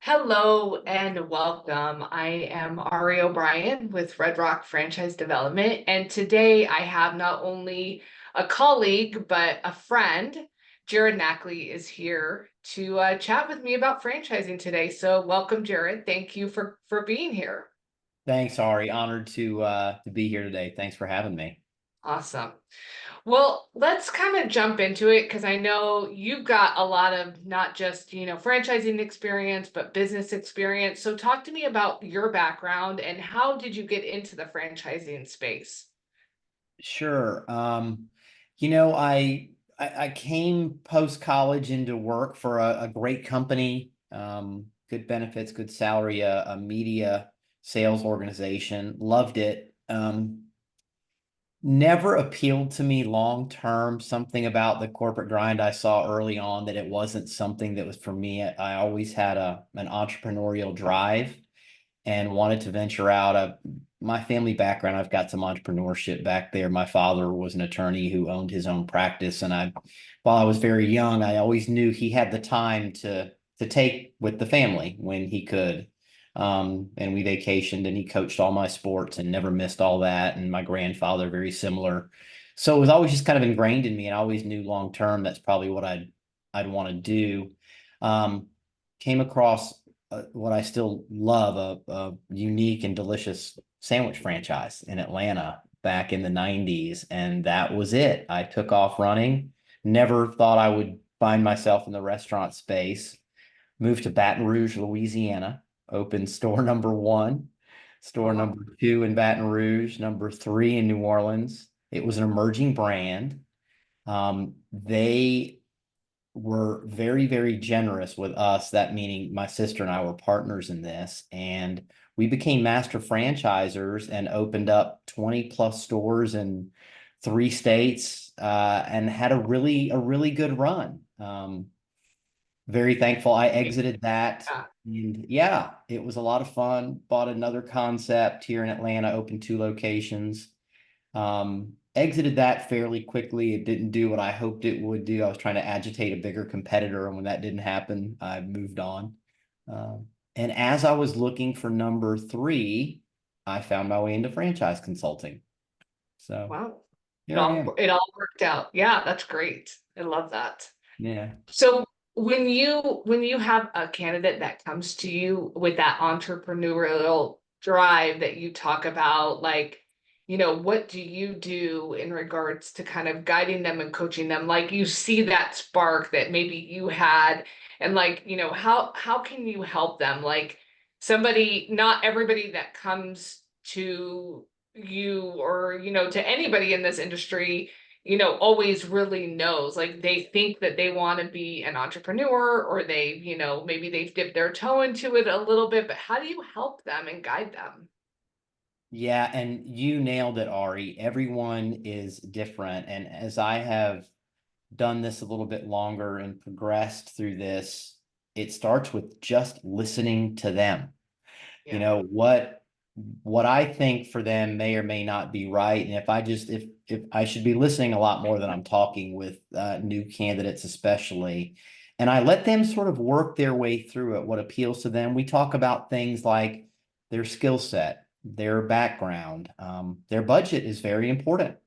Hello and welcome. I am Ari O'Brien with Red Rock Franchise Development, and today I have not only a colleague but a friend. Jarrod Nackley is here to chat with me about franchising today. So welcome, Jarrod. Thank you for being here. Thanks, Ari. Honored to be here today. Thanks for having me. Awesome. Well, let's kind of jump into it because I know you've got a lot of not just, franchising experience, but business experience. So talk to me about your background and how did you get into the franchising space? Sure. I came post college into work for a great company, good benefits, good salary, a media sales organization. Loved it. Never appealed to me long term. Something about the corporate grind I saw early on that it wasn't something that was for me. I always had an entrepreneurial drive and wanted to venture out. My family background, I've got some entrepreneurship back there. My father was an attorney who owned his own practice, and while I was very young, I always knew he had the time to take with the family when he could. And we vacationed, and he coached all my sports and never missed all that. And my grandfather, very similar. So it was always just kind of ingrained in me, and I always knew long term that's probably what I'd want to do. Came across what I still love, a unique and delicious sandwich franchise in Atlanta back in the 90s. And that was it. I took off running, never thought I would find myself in the restaurant space, moved to Baton Rouge, Louisiana, opened store number one, store Wow. number two in Baton Rouge, number three in New Orleans. It was an emerging brand. They were very, very generous with us. That meaning my sister and I were partners in this, and we became master franchisors and opened up 20 plus stores in 3 states, and had a really good run. Very thankful. I exited that, Yeah. and yeah, it was a lot of fun. Bought another concept here in Atlanta, opened 2 locations. Exited that fairly quickly. It didn't do what I hoped it would do. I was trying to agitate a bigger competitor, and when that didn't happen, I moved on. And as I was looking for number three, I found my way into franchise consulting. So Wow. It here I all am. it all worked out. Yeah, that's great. I love that. Yeah. So when you have a candidate that comes to you with that entrepreneurial drive that you talk about, like, what do you do in regards to kind of guiding them and coaching them? Like you see that spark that maybe you had, and like, how can you help them? Like somebody, not everybody that comes to you or, to anybody in this industry always really knows. Like they think that they want to be an entrepreneur or they, maybe they've dipped their toe into it a little bit, but how do you help them and guide them? Yeah, and you nailed it, Ari. Everyone is different. And as I have done this a little bit longer and progressed through this, it starts with just listening to them. You Yeah. know, what I think for them may or may not be right. And if I should be listening a lot more than I'm talking with new candidates, especially, and I let them sort of work their way through it, what appeals to them. We talk about things like their skill set, their background, their budget is very important.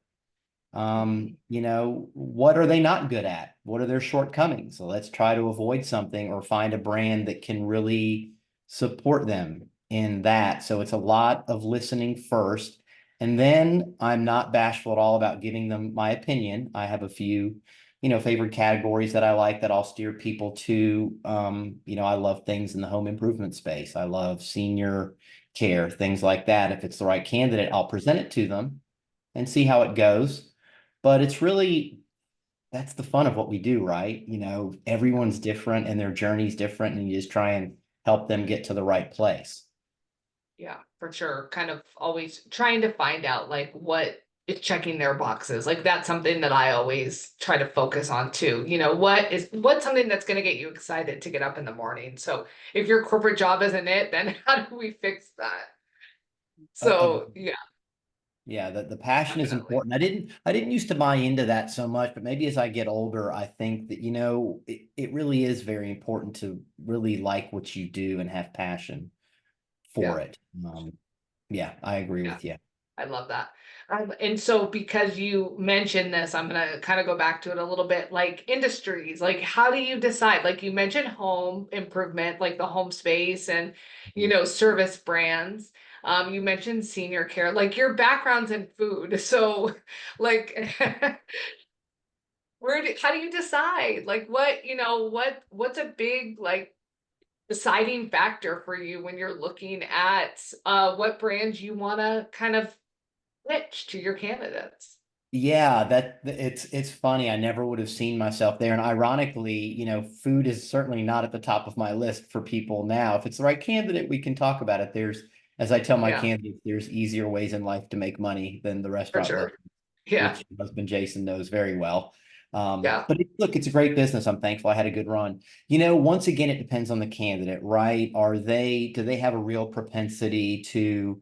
Mhm. What are they not good at? What are their shortcomings? So let's try to avoid something or find a brand that can really support them in that. So it's a lot of listening first. And then I'm not bashful at all about giving them my opinion. I have a few, favorite categories that I like that I'll steer people to. I love things in the home improvement space. I love senior care, things like that. If it's the right candidate, I'll present it to them and see how it goes. But it's really, that's the fun of what we do, right? Everyone's different and their journey's different, and you just try and help them get to the right place. Yeah, for sure. Kind of always trying to find out like what is checking their boxes. Like that's something that I always try to focus on too. What's something that's going to get you excited to get up in the morning. So if your corporate job isn't it, then how do we fix that? Uh, So yeah. Yeah, the passion is Definitely. important. I didn't used to buy into that so much, but maybe as I get older, I think that, it really is very important to really like what you do and have passion for Yeah. it. Yeah, I agree Yeah. with you. I love that. And so because you mentioned this, I'm gonna kind of go back to it a little bit, like industries, like how do you decide? Like you mentioned home improvement, like the home space and, service brands. You mentioned senior care, like your background's in food. So like how do you decide? Like what's a big like deciding factor for you when you're looking at what brands you want to kind of pitch to your candidates? Yeah, it's funny. I never would have seen myself there. And ironically, food is certainly not at the top of my list for people now. If it's the right candidate, we can talk about it. As I tell my Yeah, candidates, there's easier ways in life to make money than the for restaurant sure. business, Yeah, which my husband Jason knows very well. yeah, Look, it's a great business. I'm thankful I had a good run. Once again, it depends on the candidate, right? Do they have a real propensity to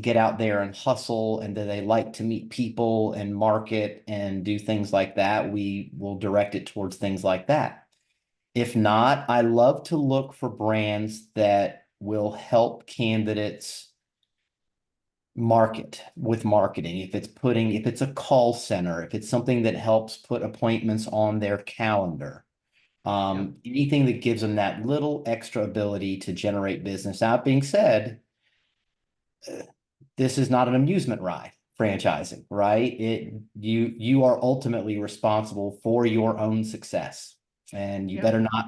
get out there and hustle? And do they like to meet people and market and do things like that? We will direct it towards things like that. If not, I love to look for brands that will help candidates market with marketing. If it's a call center, if it's something that helps put appointments on their calendar, yeah, anything that gives them that little extra ability to generate business. That being said, this is not an amusement ride, franchising, right? You are ultimately responsible for your own success, and you yeah, better not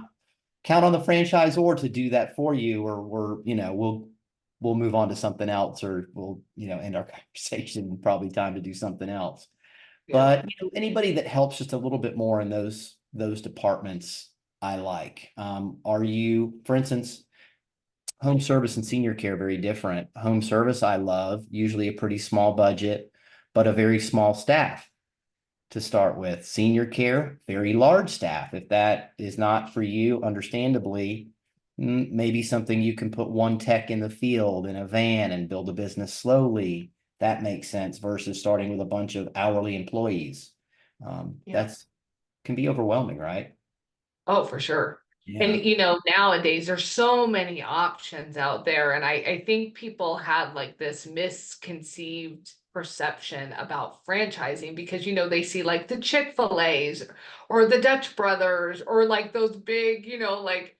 count on the franchisor to do that for you, or we'll move on to something else, or we'll end our conversation. Probably time to do something else. yeah, But anybody that helps just a little bit more in those departments, I like. Are you, for instance, home service and senior care, very different. Home service, I love, usually a pretty small budget, but a very small staff to start with. Senior care, very large staff. If that is not for you, understandably, maybe something you can put one tech in the field in a van and build a business slowly. That makes sense versus starting with a bunch of hourly employees. yeah. That's can be overwhelming, right? Oh, for sure. And Yeah. nowadays there's so many options out there. And I think people have like this misconceived perception about franchising because they see like the Chick-fil-A's or the Dutch Brothers or like those big, like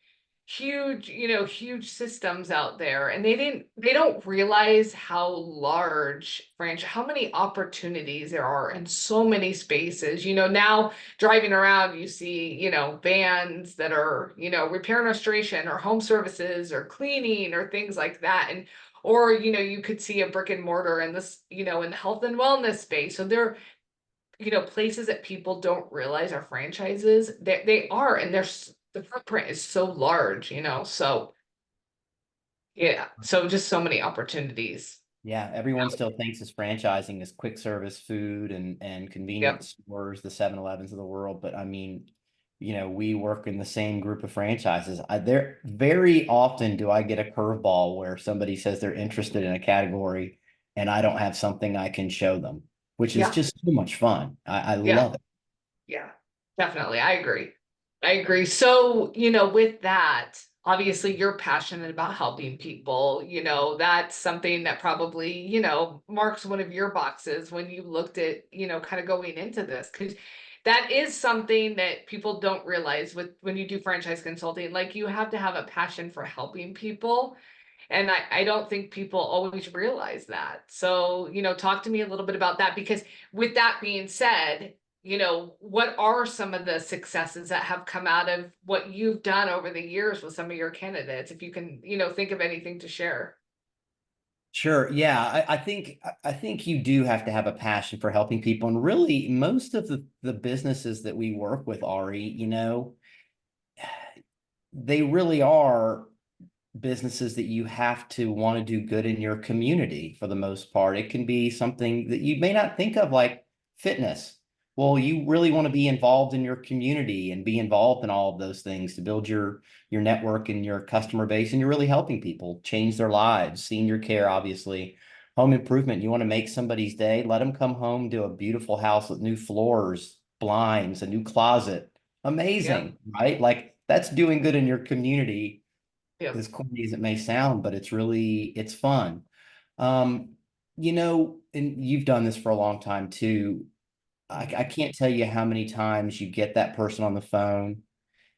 huge systems out there. And they don't realize how large how many opportunities there are in so many spaces. Now driving around, you see, vans that are, repair and restoration or home services or cleaning or things like that. And, or, you could see a brick and mortar in this, in the health and wellness space. So they're, places that people don't realize are franchises. They are, and the footprint is so large, so yeah. So just so many opportunities. Yeah, everyone still thinks it's franchising is quick service food and Yep. convenience stores, the 7-Elevens of the world. But I mean, we work in the same group of franchises. There very often do I get a curveball where somebody says they're interested in a category and I don't have something I can show them, which is Yeah. just so much fun. I Yeah. love it. Yeah, definitely. I agree. I agree. So, with that, obviously you're passionate about helping people. That's something that probably, marks one of your boxes when you looked at, kind of going into this. Because that is something that people don't realize with when you do franchise consulting. Like you have to have a passion for helping people. And I don't think people always realize that. So, talk to me a little bit about that because with that being said, what are some of the successes that have come out of what you've done over the years with some of your candidates? If you can, think of anything to share. Sure. Yeah. I think you do have to have a passion for helping people. And really most of the businesses that we work with, Ari, they really are businesses that you have to want to do good in your community for the most part. It can be something that you may not think of, like fitness. Well, you really want to be involved in your community and be involved in all of those things to build your network and your customer base, and you're really helping people change their lives. Senior care, obviously, home improvement. You want to make somebody's day, let them come home to a beautiful house with new floors, blinds, a new closet. Yep. Amazing, right? Like that's doing good in your community, Yep. as corny as it may sound, but it's fun. Um, and you've done this for a long time too. I Mhm. can't tell you how many times you get that person on the phone,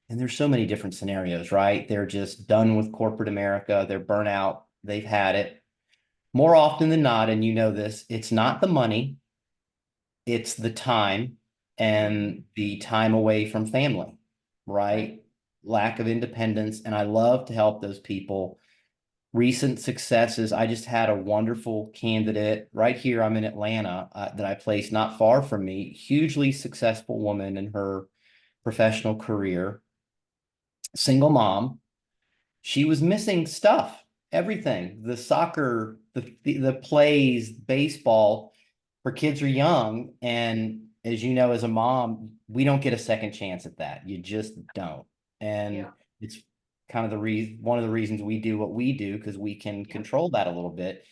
and there's so many different scenarios, right? They're just done with corporate America. They're burnt out. They've had it. More often than not, and you know this, it's not the money, it's the time Mhm. and the time away from family, Right. right? Lack of independence. And I love to help those people. Recent successes. I just had a wonderful candidate right here. I'm in Atlanta that I placed not far from me. Hugely successful woman in her professional career, single mom. She was missing stuff, everything, the soccer, the plays, baseball. Her kids are young, and as you know, as a mom, we don't get a second chance at that. You just don't. And Yeah. it's kind of the reason, one of the reasons we do what we do, because we can Yep. control that a little bit.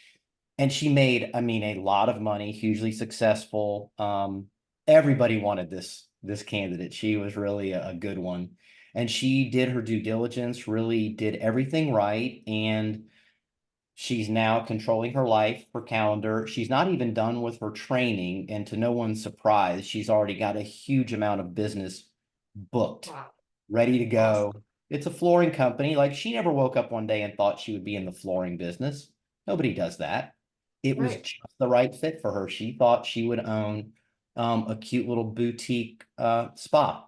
And she made, I mean, a lot of money, hugely successful. Everybody wanted this candidate. She was really a good one, and she did her due diligence, really did everything right, and she's now controlling her life, her calendar. She's not even done with her training, and to no one's surprise, she's already got a huge amount of business booked, Wow. ready to Awesome. go. It's a flooring company. Like she never woke up one day and thought she would be in the flooring business. Nobody does that. It was Right. just the right fit for her. She thought she would own a cute little boutique spa.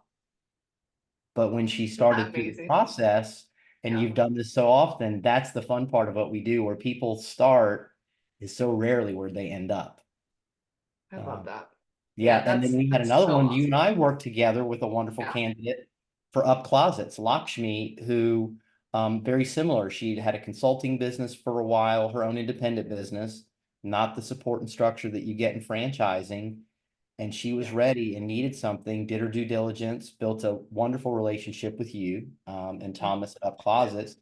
But when she Isn't that started through the amazing? process, and Yeah. you've done this so often, that's the fun part of what we do, where people start is so rarely where they end up. I love Um, that. yeah, Yeah, and then we had that's another so one. You awesome. and I worked together with a wonderful Yeah. candidate for Up Closets, Lakshmi, who very similar. She had a consulting business for a while, her own independent business, not the support and structure that you get in franchising. And she was Yeah. ready and needed something, did her due diligence, built a wonderful relationship with you and Mhm. Thomas at Up Yeah. Closets.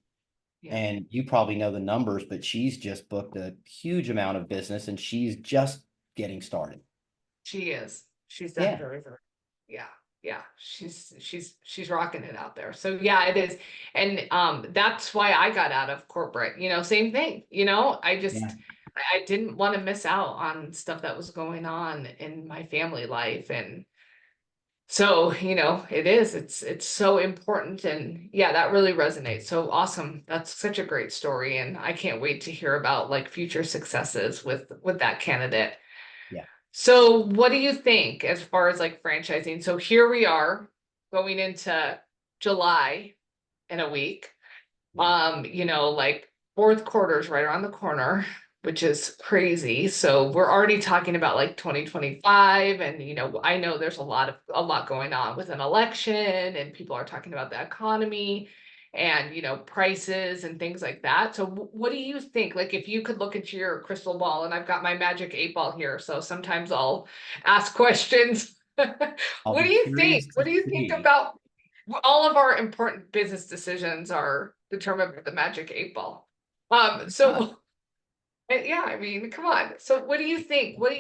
Yeah. And you probably know the numbers, but she's just booked a huge amount of business and she's just getting started. She is. She's done Yeah. very, very. Yeah. Yeah. She's rocking it out there. So yeah, it is. And that's why I got out of corporate, same thing. I Yeah. just I didn't want to miss out on stuff that was going on in my family life. And so, it's so important. And yeah, that really resonates. So awesome. That's such a great story. And I can't wait to hear about like future successes with that candidate. Yeah. So what do you think as far as like franchising? So here we are going into July in a week. Yeah. Like fourth quarter's right around the corner, which is crazy. So we're already talking about like 2025, and I know there's a lot going on with an election, and people are talking about the economy and prices and things like that. So what do you think? Like if you could look into your crystal ball, and I've got my magic 8 ball here, so sometimes I'll ask questions. I'll What be do you think? curious to What do you think see. about all of our important business decisions are determined by the magic 8 ball. So yeah, I mean, come on. So what do you think? What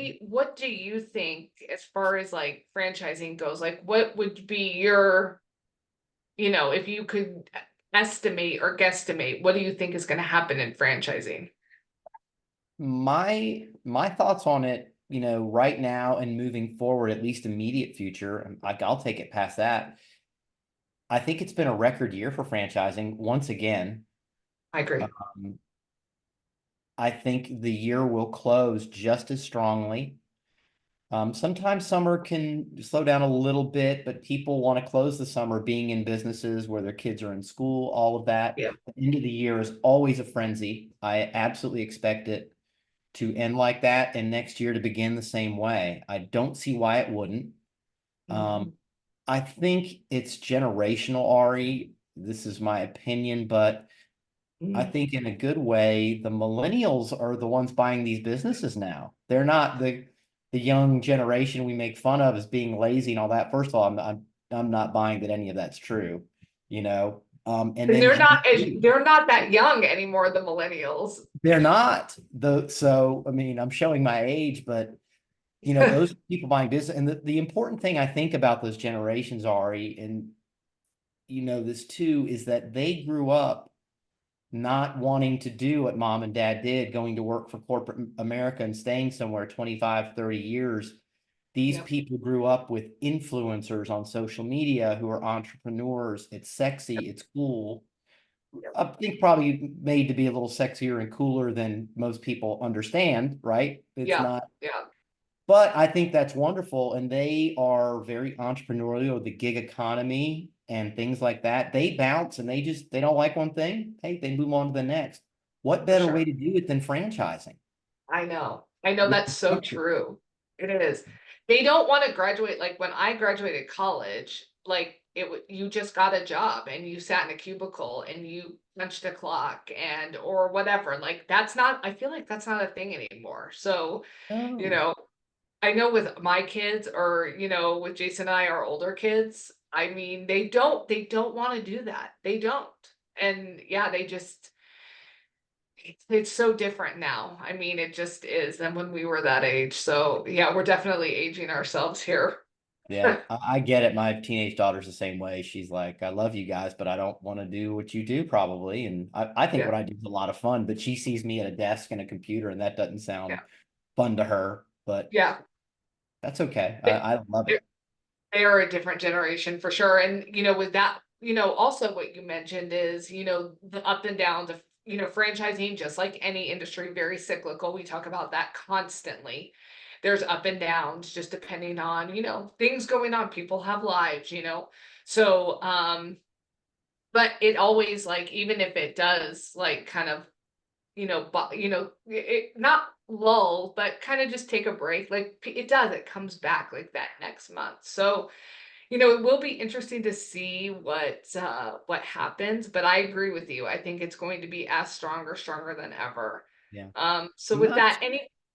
do you think as far as like franchising goes? Like what would be your, if you could estimate or guesstimate, what do you think is going to happen in franchising? My thoughts on it, right now and moving forward, at least immediate future, and I'll take it past that. I think it's been a record year for franchising once again. I agree. Um, I think the year will close just as strongly. Sometimes summer can slow down a little bit, but people want to close the summer being in businesses where their kids are in school, all of that. Yeah. The end of the year is always a frenzy. I absolutely expect it to end like that and next year to begin the same way. I don't see why it wouldn't. Um, Mhm. I think it's generational, Ari. This is my opinion, but I Mhm. think in a good way, the millennials are the ones buying these businesses now. They're not the young generation we make fun of as being lazy and all that. First of all, I'm not buying that any of that's true. You know, And And then they're not that young anymore, the millennials. they're not so I mean, I'm showing my age, but those people buying business. And the important thing I think about those generations, Ari, and this too, is that they grew up not wanting to do what mom and dad did, going to work for corporate America and staying somewhere 25, 30 years. These Yep. people grew up with influencers on social media who are entrepreneurs. It's sexy, it's cool. Yep. I think probably made to be a little sexier and cooler than most people understand, right? It's Yeah. not, Yeah. but I think that's wonderful. And they are very entrepreneurial, the gig economy and things like that. They bounce and they don't like one thing. Hey, they move on to the next. What For better way sure. to do it than franchising? I know. I know With that's so true. It is. They don't want to graduate. Like when I graduated college, like you just got a job and you sat in a cubicle and you punched a clock and or whatever. Like that's not, I feel like that's not a thing anymore. So, you Oh, know, I know with my kids or, with Jason and I, our older kids, I mean, they don't want to do that. They don't. And yeah, they just, it's so different now. I mean, it just is than when we were that age. So yeah, we're definitely aging ourselves here. yeah, I get it. My teenage daughter's the same way. She's like, I love you guys, but I don't want to do what you do probably. And I think Yeah, what I do is a lot of fun, but she sees me at a desk and a computer, and that doesn't yeah, sound fun to her, but yeah. that's okay. They, I love they it. they are a different generation for sure. And with that, also what you mentioned is, the up and downs of, franchising, just like any industry, very cyclical. We talk about that constantly. There's up and downs just depending on, things going on. People have lives. So, but it always like, even if it does like kind of, but not lull, but kind of just take a break. Like it comes back like that next month. So, it will be interesting to see what happens, but I agree with you. I think it's going to be as stronger than ever. Yeah. So I'm with not that,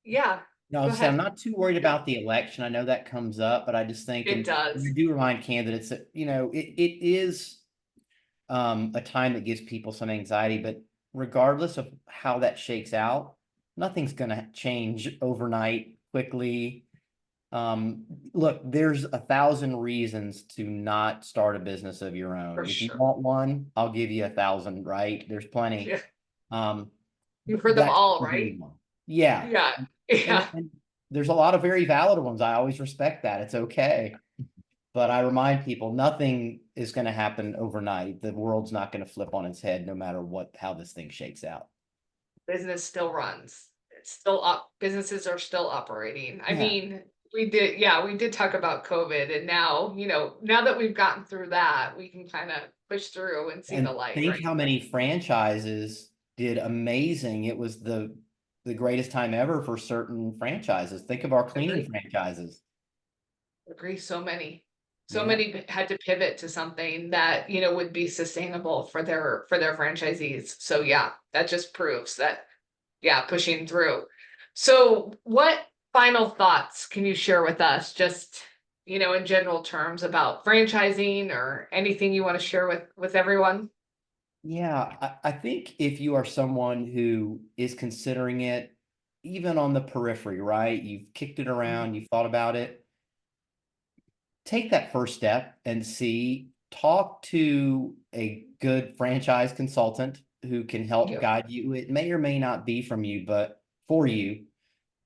yeah, No, go I'm ahead. not too worried about the election. I know that comes up, but I just think, It and I does. do remind candidates that, it is a time that gives people some anxiety, but regardless of how that shakes out, nothing's going to change overnight quickly. Look, there's 1,000 reasons to not start a business of your own. For If you sure. want one, I'll give you 1,000, right? There's plenty. Yeah. Um, You've heard them that's all, the right? main one. Yeah. Yeah. And, Yeah. and there's a lot of very valid ones. I always respect that. It's okay. But I remind people nothing is going to happen overnight. The world's not going to flip on its head no matter how this thing shakes out. Business still runs. It's still up. Businesses are still operating. I Yeah. mean, we did talk about COVID, and now, now that we've gotten through that, we can kind of push through and see the And light, think right? how many franchises did amazing. It was the greatest time ever for certain franchises. Think of our cleaning Agree. franchises. Agree. So Yeah. many had to pivot to something that, would be sustainable for their franchisees. So yeah, that just proves that, yeah, pushing through. So what final thoughts can you share with us, just, in general terms about franchising or anything you want to share with everyone? Yeah, I think if you are someone who is considering it, even on the periphery, right? You've kicked it Mhm. around, you've thought about it, take that first step and talk to a good franchise consultant who can help Yeah, guide you. It may or may not be from you, but for you.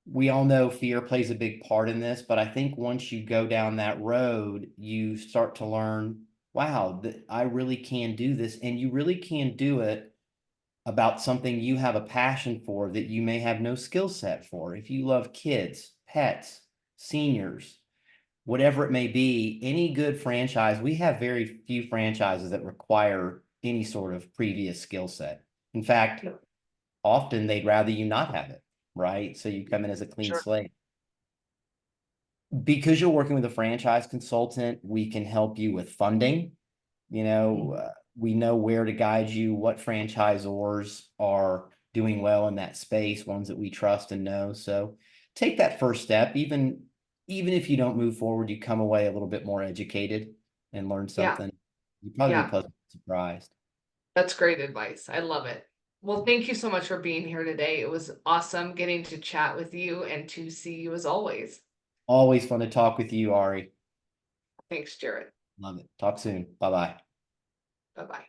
We all know fear plays a big part in this, but I think once you go down that road, you start to learn, wow, I really can do this. And you really can do it about something you have a passion for that you may have no skill set for. If you love kids, pets, seniors, whatever it may be, any good franchise, we have very few franchises that require any sort of previous skill set. In fact, yeah, often they'd rather you not have it, right? So you come in as a clean sure. slate. Because you're working with a franchise consultant, we can help you with funding. Mhm. We know where to guide you, what franchisors are doing well in that space, ones that we trust and know. So take that first step. Even if you don't move forward, you come away a little bit more educated and learn Yeah, something. You'd probably be yeah. pleasantly surprised. That's great advice. I love it. Well, thank you so much for being here today. It was awesome getting to chat with you and to see you as always. Always fun to talk with you, Ari. Thanks, Jarrod. Love it. Talk soon. Bye bye. Bye bye.